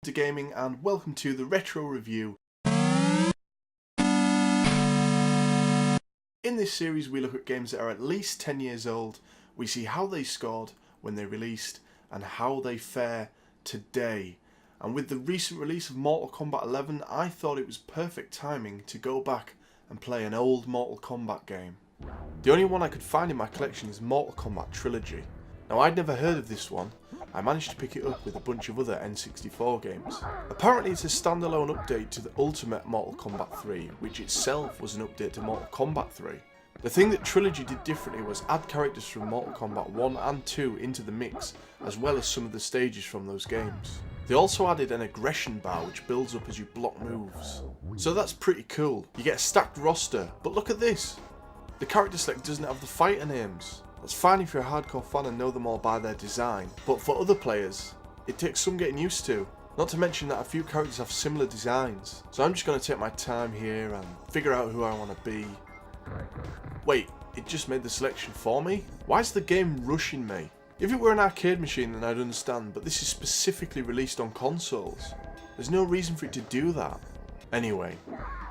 to gaming and welcome to the retro review. In this series we look at games that are at least 10 years old, we see how they scored when they released and how they fare today. And with the recent release of Mortal Kombat 11, I thought it was perfect timing to go back and play an old Mortal Kombat game. The only one I could find in my collection is Mortal Kombat Trilogy. Now, I'd never heard of this one. I managed to pick it up with a bunch of other N64 games. Apparently it's a standalone update to the Ultimate Mortal Kombat 3, which itself was an update to Mortal Kombat 3. The thing that Trilogy did differently was add characters from Mortal Kombat 1 and 2 into the mix, as well as some of the stages from those games. They also added an aggression bar which builds up as you block moves. So that's pretty cool. You get a stacked roster, but look at this. The character select doesn't have the fighter names. That's fine if you're a hardcore fan and know them all by their design, but for other players, it takes some getting used to. Not to mention that a few characters have similar designs, so I'm just going to take my time here and figure out who I want to be. Wait, it just made the selection for me? Why is the game rushing me? If it were an arcade machine then I'd understand, but this is specifically released on consoles. There's no reason for it to do that. Anyway,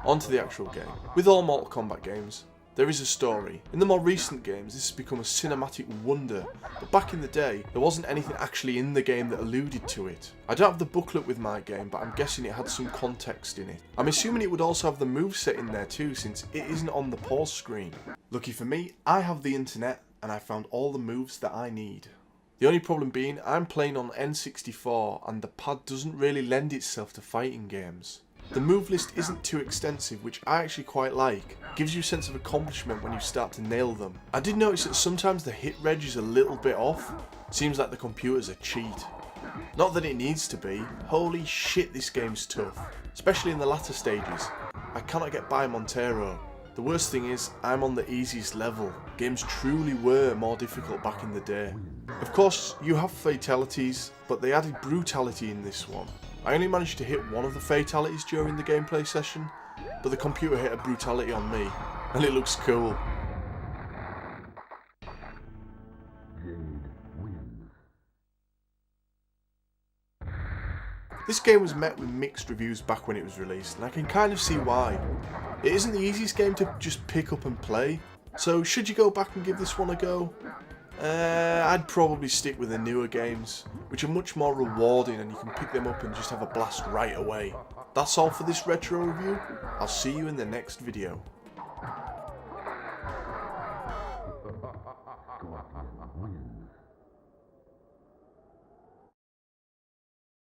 on to the actual game. With all Mortal Kombat games, there is a story. In the more recent games, this has become a cinematic wonder, but back in the day, there wasn't anything actually in the game that alluded to it. I don't have the booklet with my game, but I'm guessing it had some context in it. I'm assuming it would also have the moveset in there too, since it isn't on the pause screen. Lucky for me, I have the internet, and I found all the moves that I need. The only problem being, I'm playing on N64, and the pad doesn't really lend itself to fighting games. The move list isn't too extensive, which I actually quite like. It gives you a sense of accomplishment when you start to nail them. I did notice that sometimes the hit reg is a little bit off. Seems like the computer's a cheat. Not that it needs to be. Holy shit, this game's tough. Especially in the latter stages. I cannot get by Montero. The worst thing is, I'm on the easiest level. Games truly were more difficult back in the day. Of course, you have fatalities, but they added brutality in this one. I only managed to hit one of the fatalities during the gameplay session, but the computer hit a brutality on me, and it looks cool. This game was met with mixed reviews back when it was released, and I can kind of see why. It isn't the easiest game to just pick up and play, so should you go back and give this one a go? I'd probably stick with the newer games, which are much more rewarding and you can pick them up and just have a blast right away. That's all for this retro review. I'll see you in the next video.